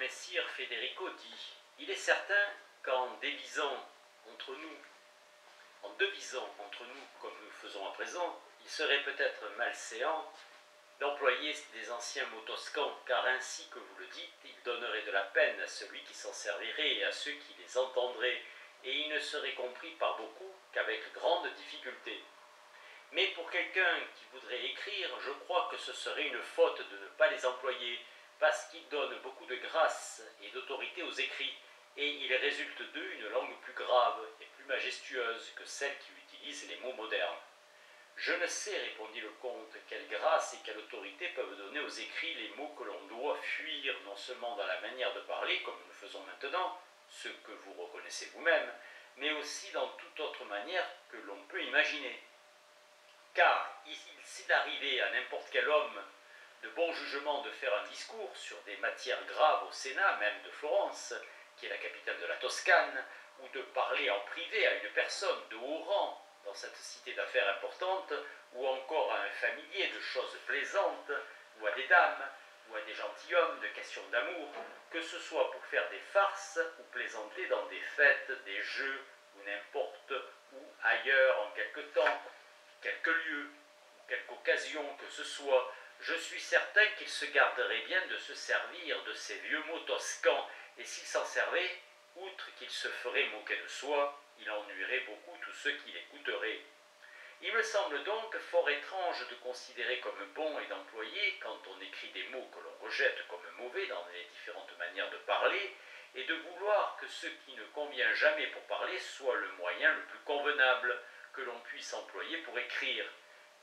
Messire Federico dit « Il est certain qu'en devisant entre nous comme nous faisons à présent, il serait peut-être malséant d'employer des anciens mots toscans, car ainsi que vous le dites, ils donneraient de la peine à celui qui s'en servirait et à ceux qui les entendraient, et ils ne seraient compris par beaucoup qu'avec grande difficulté. Mais pour quelqu'un qui voudrait écrire, je crois que ce serait une faute de ne pas les employer, parce qu'ils donnent beaucoup de grâce et d'autorité aux écrits, et il résulte d'eux une langue plus grave et plus majestueuse que celle qui utilise les mots modernes. Je ne sais, répondit le comte, quelle grâce et quelle autorité peuvent donner aux écrits les mots que l'on doit fuir, non seulement dans la manière de parler, comme nous le faisons maintenant, ce que vous reconnaissez vous-même, mais aussi dans toute autre manière que l'on peut imaginer. Car s'il arrivait à n'importe quel homme de bon jugement de faire un discours sur des matières graves au Sénat, même de Florence, qui est la capitale de la Toscane, ou de parler en privé à une personne de haut rang dans cette cité d'affaires importante, ou encore à un familier de choses plaisantes, ou à des dames, ou à des gentilshommes de questions d'amour, que ce soit pour faire des farces ou plaisanter dans des fêtes, des jeux, ou n'importe où ailleurs en quelque temps, quelque lieu, ou quelque occasion que ce soit, je suis certain qu'il se garderait bien de se servir de ces vieux mots toscans, et s'il s'en servait, outre qu'il se ferait moquer de soi, il ennuierait beaucoup tous ceux qui l'écouteraient. Il me semble donc fort étrange de considérer comme bon et d'employer, quand on écrit des mots que l'on rejette comme mauvais dans les différentes manières de parler, et de vouloir que ce qui ne convient jamais pour parler soit le moyen le plus convenable que l'on puisse employer pour écrire,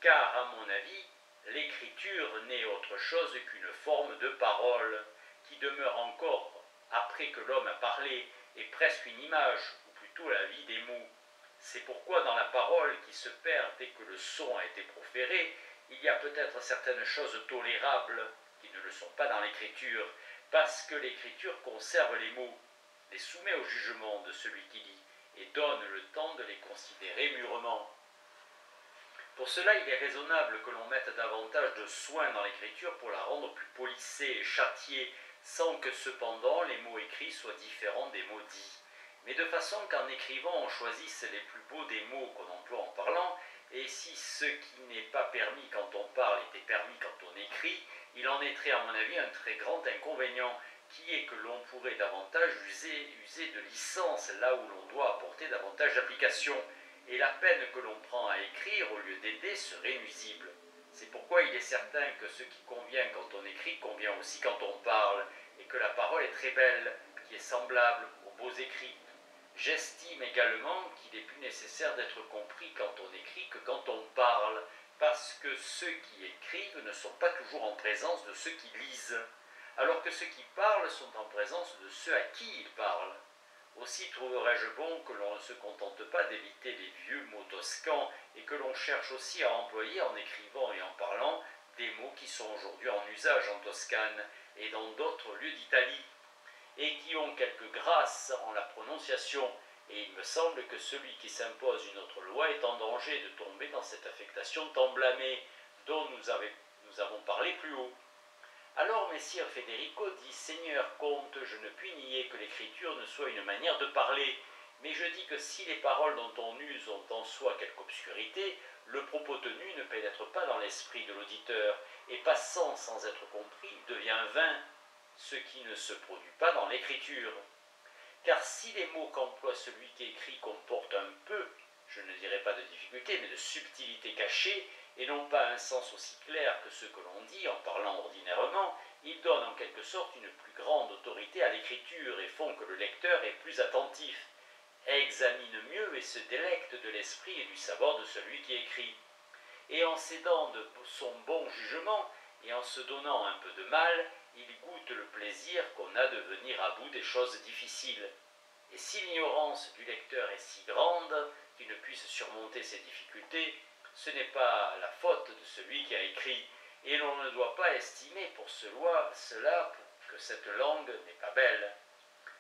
car, à mon avis, l'écriture n'est autre chose qu'une forme de parole, qui demeure encore, après que l'homme a parlé, et presque une image, ou plutôt la vie des mots. C'est pourquoi dans la parole qui se perd dès que le son a été proféré, il y a peut-être certaines choses tolérables qui ne le sont pas dans l'écriture, parce que l'écriture conserve les mots, les soumet au jugement de celui qui lit, et donne le temps de les considérer mûrement. Pour cela, il est raisonnable que l'on mette davantage de soin dans l'écriture pour la rendre plus polissée et châtiée, sans que cependant les mots écrits soient différents des mots dits, mais de façon qu'en écrivant on choisisse les plus beaux des mots qu'on emploie en parlant, et si ce qui n'est pas permis quand on parle était permis quand on écrit, il en mettrait à mon avis un très grand inconvénient, qui est que l'on pourrait davantage user de licence là où l'on doit apporter davantage d'application, et la peine que l'on prend à écrire au lieu d'aider serait nuisible. C'est pourquoi il est certain que ce qui convient quand on écrit convient aussi quand on parle, et que la parole est très belle, qui est semblable aux beaux écrits. J'estime également qu'il est plus nécessaire d'être compris quand on écrit que quand on parle, parce que ceux qui écrivent ne sont pas toujours en présence de ceux qui lisent, alors que ceux qui parlent sont en présence de ceux à qui ils parlent. Aussi trouverais-je bon que l'on ne se contente pas d'éviter les vieux mots toscans et que l'on cherche aussi à employer en écrivant et en parlant des mots qui sont aujourd'hui en usage en Toscane et dans d'autres lieux d'Italie et qui ont quelque grâce en la prononciation, et il me semble que celui qui s'impose une autre loi est en danger de tomber dans cette affectation tant blâmée dont nous avons parlé plus haut. Alors Messire Federico dit « Seigneur comte, je ne puis nier que l'écriture ne soit une manière de parler, mais je dis que si les paroles dont on use ont en soi quelque obscurité, le propos tenu ne pénètre pas dans l'esprit de l'auditeur, et passant sans être compris, devient vain, ce qui ne se produit pas dans l'écriture. Car si les mots qu'emploie celui qui écrit comportent un peu, je ne dirais pas de difficulté, mais de subtilité cachée, et non pas un sens aussi clair que ce que l'on dit en parlant ordinairement, ils donnent en quelque sorte une plus grande autorité à l'écriture et font que le lecteur est plus attentif, examine mieux et se délecte de l'esprit et du savoir de celui qui écrit. Et en cédant de son bon jugement et en se donnant un peu de mal, il goûte le plaisir qu'on a de venir à bout des choses difficiles. Et si l'ignorance du lecteur est si grande qu'il ne puisse surmonter ces difficultés, ce n'est pas la faute de celui qui a écrit, et l'on ne doit pas estimer pour cela que cette langue n'est pas belle.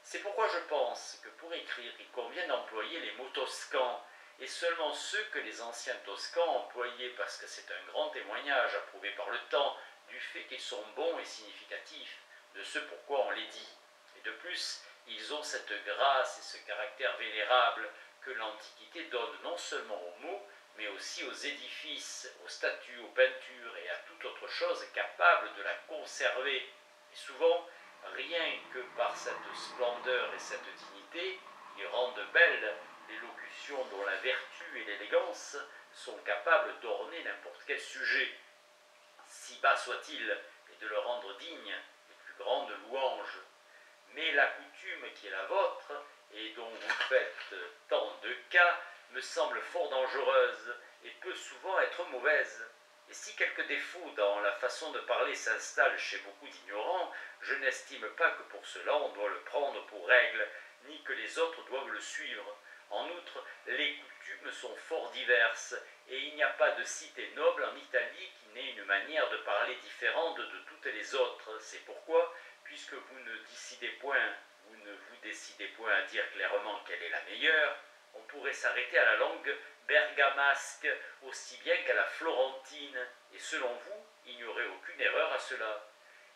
C'est pourquoi je pense que pour écrire, il convient d'employer les mots toscans, et seulement ceux que les anciens toscans employaient, parce que c'est un grand témoignage approuvé par le temps du fait qu'ils sont bons et significatifs de ce pourquoi on les dit. Et de plus, ils ont cette grâce et ce caractère vénérable que l'Antiquité donne non seulement aux mots, mais aussi aux édifices, aux statues, aux peintures et à toute autre chose capable de la conserver. Et souvent, rien que par cette splendeur et cette dignité, ils rendent belles les locutions dont la vertu et l'élégance sont capables d'orner n'importe quel sujet, si bas soit-il, et de le rendre digne des plus grandes louanges. Mais la coutume qui est la vôtre, et dont vous faites tant de cas, me semble fort dangereuse, et peut souvent être mauvaise. Et si quelques défauts dans la façon de parler s'installent chez beaucoup d'ignorants, je n'estime pas que pour cela on doit le prendre pour règle, ni que les autres doivent le suivre. En outre, les coutumes sont fort diverses, et il n'y a pas de cité noble en Italie qui n'ait une manière de parler différente de toutes les autres. C'est pourquoi, puisque vous ne vous décidez point à dire clairement quelle est la meilleure, on pourrait s'arrêter à la langue bergamasque aussi bien qu'à la florentine, et selon vous, il n'y aurait aucune erreur à cela.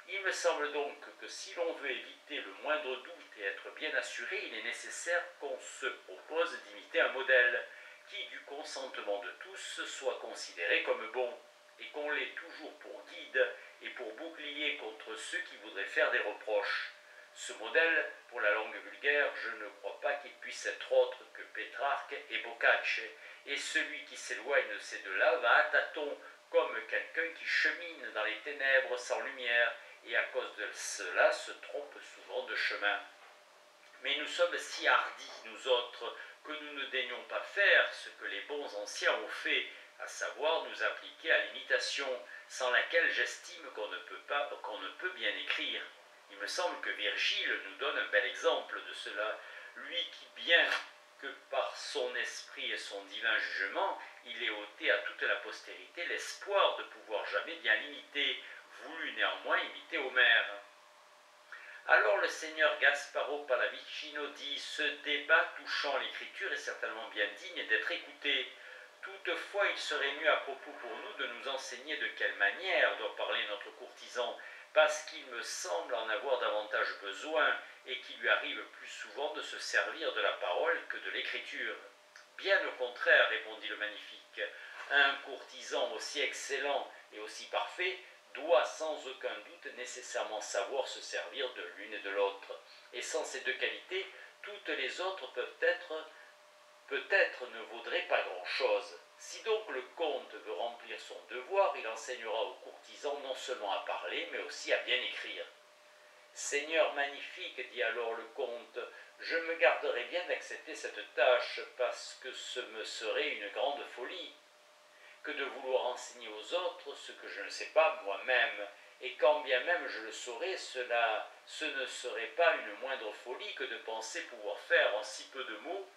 Il me semble donc que si l'on veut éviter le moindre doute et être bien assuré, il est nécessaire qu'on se propose d'imiter un modèle qui, du consentement de tous, soit considéré comme bon, et qu'on l'ait toujours pour guide et pour bouclier contre ceux qui voudraient faire des reproches. Ce modèle, pour la langue vulgaire, je ne crois pas qu'il puisse être autre que Pétrarque et Boccaccio, et celui qui s'éloigne de ces deux-là va à tâtons, comme quelqu'un qui chemine dans les ténèbres sans lumière, et à cause de cela se trompe souvent de chemin. Mais nous sommes si hardis, nous autres, que nous ne daignons pas faire ce que les bons anciens ont fait, à savoir nous appliquer à l'imitation, sans laquelle j'estime qu'on ne peut bien écrire. Il me semble que Virgile nous donne un bel exemple de cela, lui qui, bien que par son esprit et son divin jugement, il ait ôté à toute la postérité l'espoir de pouvoir jamais bien l'imiter, voulut néanmoins imiter Homère. Alors le seigneur Gasparo Pallavicino dit « Ce débat touchant l'écriture est certainement bien digne d'être écouté. Toutefois, il serait mieux à propos pour nous de nous enseigner de quelle manière doit parler notre courtisan, parce qu'il me semble en avoir davantage besoin et qu'il lui arrive plus souvent de se servir de la parole que de l'écriture. » Bien au contraire, répondit le magnifique, un courtisan aussi excellent et aussi parfait doit sans aucun doute nécessairement savoir se servir de l'une et de l'autre. Et sans ces deux qualités, toutes les autres peut-être ne vaudraient pas grand-chose. Si donc le comte veut remplir son devoir, il enseignera aux courtisans non seulement à parler, mais aussi à bien écrire. Seigneur magnifique, dit alors le comte, je me garderai bien d'accepter cette tâche, parce que ce me serait une grande folie que de vouloir enseigner aux autres ce que je ne sais pas moi-même, et quand bien même je le saurais, ce ne serait pas une moindre folie que de penser pouvoir faire en si peu de mots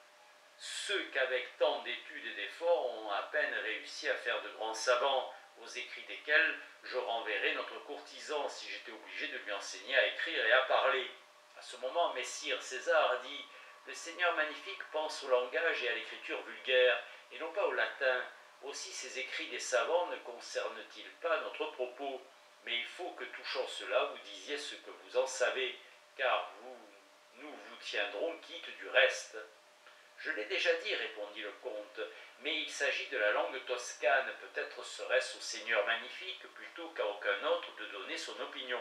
ceux qu'avec tant d'études et d'efforts ont à peine réussi à faire de grands savants, aux écrits desquels je renverrais notre courtisan si j'étais obligé de lui enseigner à écrire et à parler. À ce moment, messire César dit « Le Seigneur magnifique pense au langage et à l'écriture vulgaire, et non pas au latin. Aussi ces écrits des savants ne concernent-ils pas notre propos, mais il faut que touchant cela, vous disiez ce que vous en savez, car nous vous tiendrons quitte du reste. » Je l'ai déjà dit, répondit le comte, mais il s'agit de la langue toscane, peut-être serait-ce au Seigneur magnifique plutôt qu'à aucun autre de donner son opinion.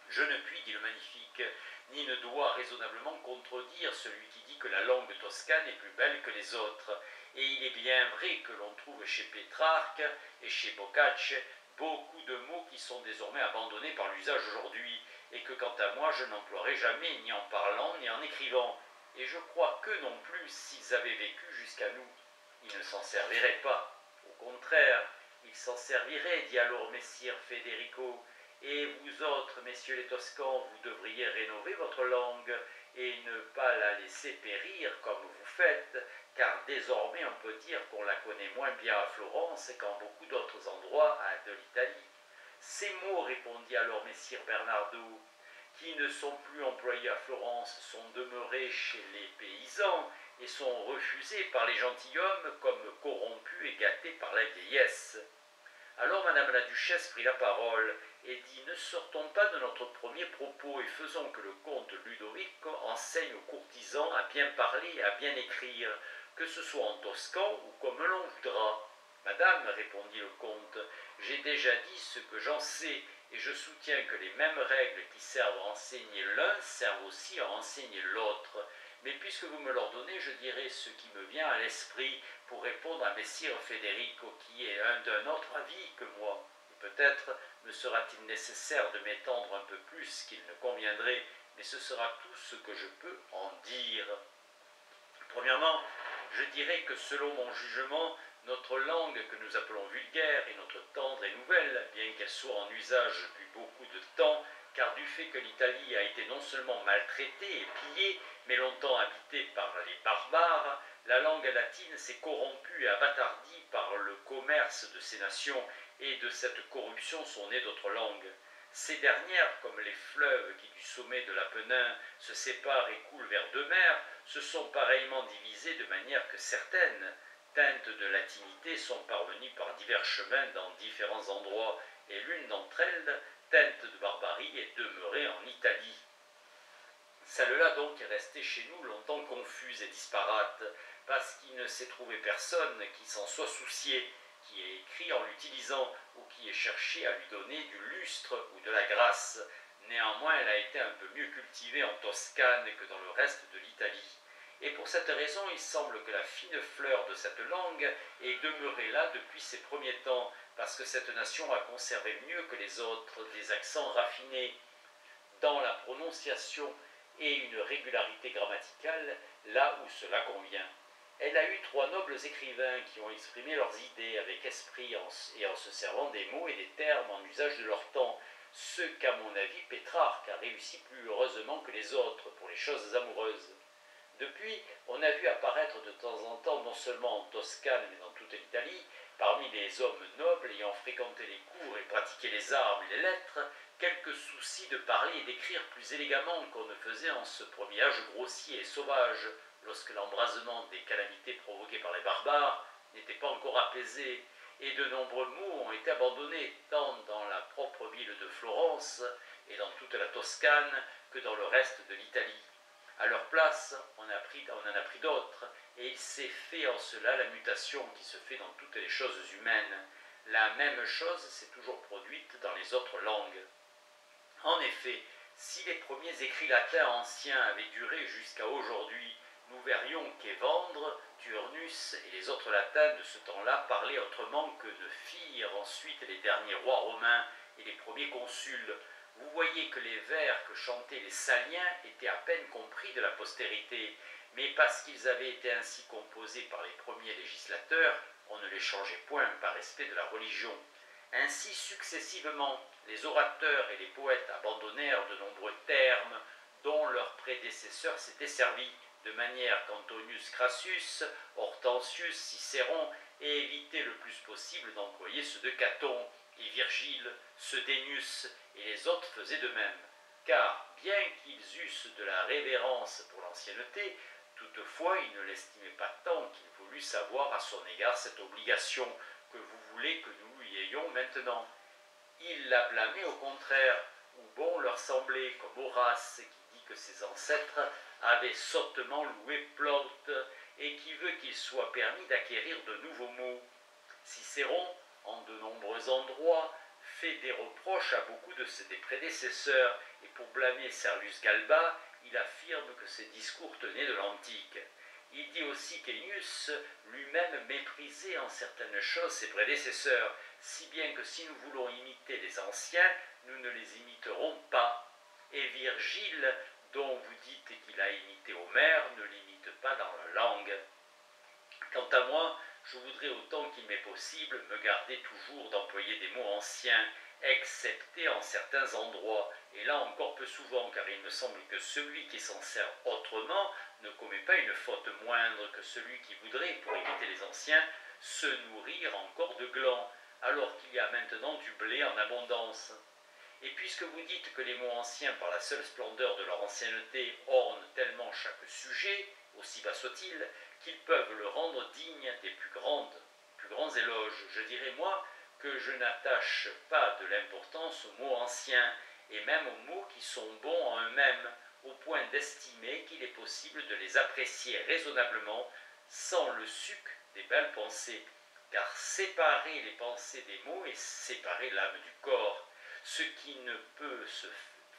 Je ne puis, dit le magnifique, ni ne dois raisonnablement contredire celui qui dit que la langue toscane est plus belle que les autres, et il est bien vrai que l'on trouve chez Pétrarque et chez Boccaccio beaucoup de mots qui sont désormais abandonnés par l'usage aujourd'hui, et que quant à moi je n'emploierai jamais ni en parlant ni en écrivant, et je crois que non plus, s'ils avaient vécu jusqu'à nous, ils ne s'en serviraient pas. Au contraire, ils s'en serviraient, dit alors messire Federico, et vous autres, messieurs les Toscans, vous devriez rénover votre langue et ne pas la laisser périr comme vous faites, car désormais on peut dire qu'on la connaît moins bien à Florence qu'en beaucoup d'autres endroits de l'Italie. Ces mots, répondit alors messire Bernardo, qui ne sont plus employés à Florence, sont demeurés chez les paysans et sont refusés par les gentilshommes comme corrompus et gâtés par la vieillesse. Alors Madame la Duchesse prit la parole et dit « Ne sortons pas de notre premier propos et faisons que le comte Ludovic enseigne aux courtisans à bien parler et à bien écrire, que ce soit en toscan ou comme l'on voudra. » « Madame, répondit le comte, j'ai déjà dit ce que j'en sais, et je soutiens que les mêmes règles qui servent à enseigner l'un servent aussi à enseigner l'autre. Mais puisque vous me l'ordonnez, je dirai ce qui me vient à l'esprit pour répondre à Messire Federico, qui est d'un autre avis que moi. Et peut-être me sera-t-il nécessaire de m'étendre un peu plus qu'il ne conviendrait, mais ce sera tout ce que je peux en dire. Premièrement, je dirais que selon mon jugement, notre langue que nous appelons vulgaire est notre tendre et nouvelle, bien qu'elle soit en usage depuis beaucoup de temps, car du fait que l'Italie a été non seulement maltraitée et pillée, mais longtemps habitée par les barbares, la langue latine s'est corrompue et abâtardie par le commerce de ces nations, et de cette corruption sont nées d'autres langues. Ces dernières, comme les fleuves qui du sommet de l'Apennin se séparent et coulent vers deux mers, se sont pareillement divisées de manière que certaines teintes de latinité sont parvenues par divers chemins dans différents endroits, et l'une d'entre elles, teinte de barbarie, est demeurée en Italie. Celle-là donc est restée chez nous longtemps confuse et disparate, parce qu'il ne s'est trouvé personne qui s'en soit soucié, qui ait écrit en l'utilisant, ou qui ait cherché à lui donner du lustre ou de la grâce. Néanmoins, elle a été un peu mieux cultivée en Toscane que dans le reste de l'Italie. Et pour cette raison, il semble que la fine fleur de cette langue est demeurée là depuis ses premiers temps, parce que cette nation a conservé mieux que les autres des accents raffinés dans la prononciation et une régularité grammaticale là où cela convient. Elle a eu trois nobles écrivains qui ont exprimé leurs idées avec esprit et en se servant des mots et des termes en usage de leur temps, ce qu'à mon avis Pétrarque a réussi plus heureusement que les autres pour les choses amoureuses. Depuis, on a vu apparaître de temps en temps, non seulement en Toscane mais dans toute l'Italie, parmi les hommes nobles ayant fréquenté les cours et pratiqué les armes et les lettres, quelques soucis de parler et d'écrire plus élégamment qu'on ne faisait en ce premier âge grossier et sauvage, lorsque l'embrasement des calamités provoquées par les barbares n'était pas encore apaisé, et de nombreux mots ont été abandonnés, tant dans la propre ville de Florence et dans toute la Toscane que dans le reste de l'Italie. À leur place, on en a pris d'autres, et il s'est fait en cela la mutation qui se fait dans toutes les choses humaines. La même chose s'est toujours produite dans les autres langues. En effet, si les premiers écrits latins anciens avaient duré jusqu'à aujourd'hui, nous verrions qu'Évandre, Turnus et les autres latins de ce temps-là parlaient autrement que ne firent ensuite les derniers rois romains et les premiers consuls. Vous voyez que les vers que chantaient les Saliens étaient à peine compris de la postérité, mais parce qu'ils avaient été ainsi composés par les premiers législateurs, on ne les changeait point par respect de la religion. Ainsi, successivement, les orateurs et les poètes abandonnèrent de nombreux termes dont leurs prédécesseurs s'étaient servis, de manière qu'Antonius Crassus, Hortensius, Cicéron aient évité le plus possible d'employer ceux de Caton, et Virgile, ceux d'Ennius, et les autres faisaient de même. Car, bien qu'ils eussent de la révérence pour l'ancienneté, toutefois ils ne l'estimaient pas tant qu'il voulût savoir à son égard cette obligation que vous voulez que nous lui ayons maintenant. Ils la blâmaient au contraire, ou bon leur semblait, comme Horace qui dit que ses ancêtres avaient sottement loué Plaute, et qui veut qu'il soit permis d'acquérir de nouveaux mots. Cicéron, en de nombreux endroits, fait des reproches à beaucoup de ses prédécesseurs, et pour blâmer Servius Galba, il affirme que ses discours tenaient de l'antique. Il dit aussi qu'Ennius lui-même méprisait en certaines choses ses prédécesseurs, si bien que si nous voulons imiter les anciens, nous ne les imiterons pas. Et Virgile, dont vous dites qu'il a imité Homère, ne l'imite pas dans la langue. Quant à moi, je voudrais autant qu'il m'est possible me garder toujours d'employer des mots anciens, excepté en certains endroits, et là encore peu souvent, car il me semble que celui qui s'en sert autrement ne commet pas une faute moindre que celui qui voudrait, pour imiter les anciens, se nourrir encore de glands, alors qu'il y a maintenant du blé en abondance. Et puisque vous dites que les mots anciens, par la seule splendeur de leur ancienneté, ornent tellement chaque sujet, aussi bas soit-il, qu'ils peuvent le rendre digne des plus grands éloges, je dirais moi que je n'attache pas de l'importance aux mots anciens, et même aux mots qui sont bons en eux-mêmes, au point d'estimer qu'il est possible de les apprécier raisonnablement sans le suc des belles pensées, car séparer les pensées des mots est séparer l'âme du corps, ce qui ne peut se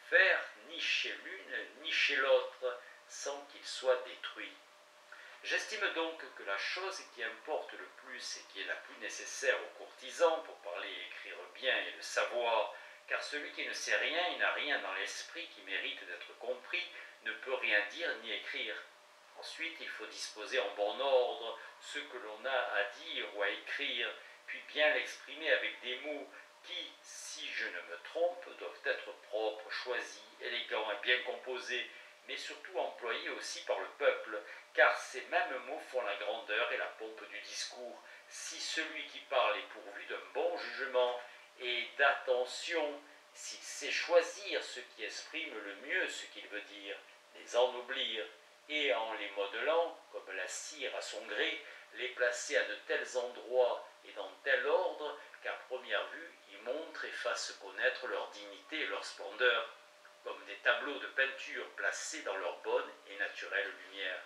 faire ni chez l'une ni chez l'autre sans qu'il soit détruit. J'estime donc que la chose qui importe le plus et qui est la plus nécessaire aux courtisans pour parler et écrire bien est le savoir, car celui qui ne sait rien et n'a rien dans l'esprit qui mérite d'être compris ne peut rien dire ni écrire. Ensuite, il faut disposer en bon ordre ce que l'on a à dire ou à écrire, puis bien l'exprimer avec des mots qui, si je ne me trompe, doivent être propres, choisis, élégants et bien composés, mais surtout employés aussi par le peuple, car ces mêmes mots font la grandeur et la pompe du discours. Si celui qui parle est pourvu d'un bon jugement et d'attention, s'il sait choisir ce qui exprime le mieux ce qu'il veut dire, les ennoblir, et en les modelant, comme la cire à son gré, les placer à de tels endroits et dans tel ordre qu'à première vue, ils montrent et fassent connaître leur dignité et leur splendeur, comme des tableaux de peinture placés dans leur bonne et naturelle lumière.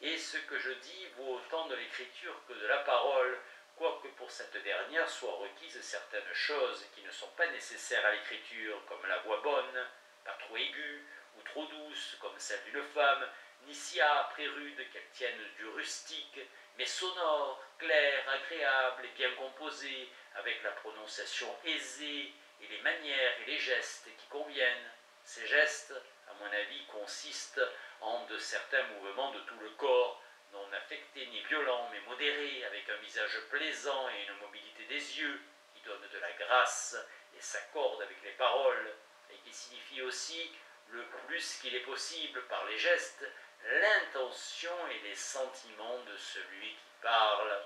Et ce que je dis vaut autant de l'écriture que de la parole, quoique pour cette dernière soient requises certaines choses qui ne sont pas nécessaires à l'écriture, comme la voix bonne, pas trop aiguë ou trop douce, comme celle d'une femme, ni si âpre et rude qu'elle tienne du rustique, mais sonore, claire, agréable et bien composée, avec la prononciation aisée et les manières et les gestes qui conviennent. Ces gestes, à mon avis, consistent en de certains mouvements de tout le corps, non affectés ni violents, mais modérés, avec un visage plaisant et une mobilité des yeux qui donnent de la grâce et s'accordent avec les paroles, et qui signifient aussi, le plus qu'il est possible par les gestes, l'intention et les sentiments de celui qui parle.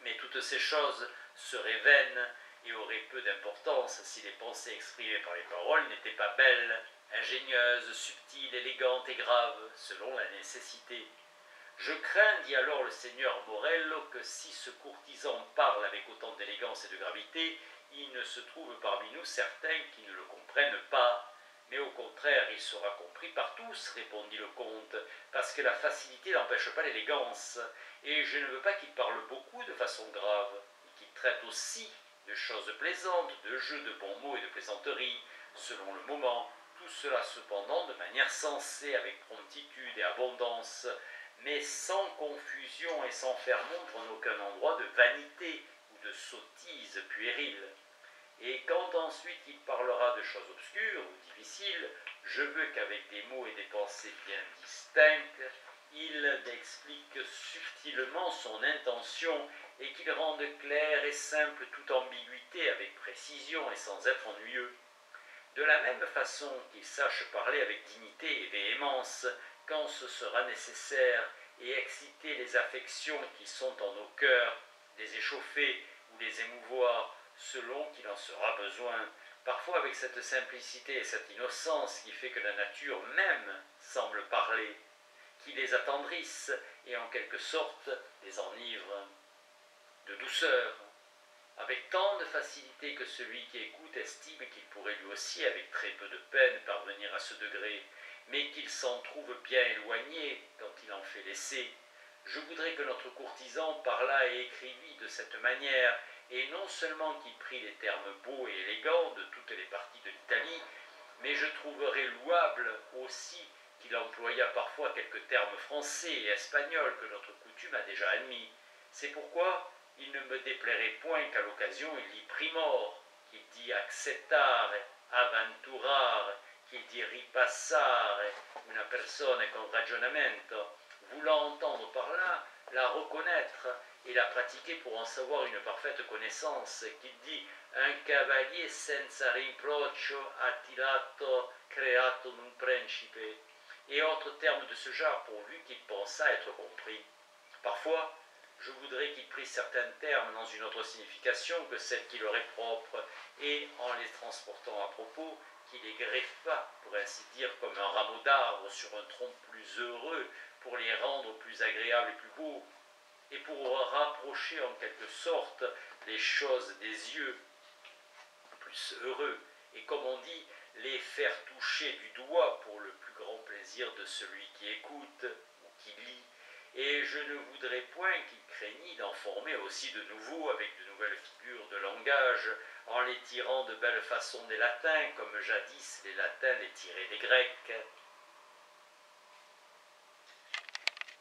Mais toutes ces choses seraient vaines et auraient peu d'importance si les pensées exprimées par les paroles n'étaient pas belles, ingénieuses, subtiles, élégantes et graves, selon la nécessité. Je crains, dit alors le seigneur Morello, que si ce courtisan parle avec autant d'élégance et de gravité, il ne se trouve parmi nous certains qui ne le comprennent pas. Mais au contraire, il sera compris par tous, répondit le comte, parce que la facilité n'empêche pas l'élégance, et je ne veux pas qu'il parle beaucoup de façon grave, et qu'il traite aussi de choses plaisantes, de jeux de bons mots et de plaisanteries, selon le moment, tout cela cependant de manière sensée, avec promptitude et abondance, mais sans confusion et sans faire montre en aucun endroit de vanité ou de sottise puérile. Et quand ensuite il parlera de choses obscures ou difficiles, je veux qu'avec des mots et des pensées bien distincts, il explique subtilement son intention et qu'il rende claire et simple toute ambiguïté avec précision et sans être ennuyeux. De la même façon qu'il sache parler avec dignité et véhémence quand ce sera nécessaire et exciter les affections qui sont en nos cœurs, les échauffer ou les émouvoir selon qu'il en sera besoin, parfois avec cette simplicité et cette innocence qui fait que la nature même semble parler, qui les attendrisse et en quelque sorte les enivre de douceur, avec tant de facilité que celui qui écoute estime qu'il pourrait lui aussi, avec très peu de peine, parvenir à ce degré, mais qu'il s'en trouve bien éloigné quand il en fait l'essai. Je voudrais que notre courtisan parlât et écrivît de cette manière, et non seulement qu'il prît les termes beaux et élégants de toutes les parties de l'Italie, mais je trouverais louable aussi qu'il employât parfois quelques termes français et espagnols que notre coutume a déjà admis. C'est pourquoi il ne me déplairait point qu'à l'occasion il dit primor, qu'il dit accettare, aventurare, qu'il dit ripassare, una persona con ragionamento, voulant entendre par là la reconnaître et la pratiquer pour en savoir une parfaite connaissance, qu'il dit un cavalier senza riprocio attilato creato un principe, et autres termes de ce genre pourvu qu'il pensât être compris. Parfois, je voudrais qu'il prît certains termes dans une autre signification que celle qui leur est propre, et en les transportant à propos, qu'il les greffa, pour ainsi dire, comme un rameau d'arbre sur un tronc plus heureux, pour les rendre plus agréables et plus beaux. et pour rapprocher en quelque sorte les choses des yeux plus heureux, et comme on dit, les faire toucher du doigt pour le plus grand plaisir de celui qui écoute ou qui lit. Et je ne voudrais point qu'il craignît d'en former aussi de nouveau avec de nouvelles figures de langage, en les tirant de belle façon des latins, comme jadis les latins les tiraient des grecs.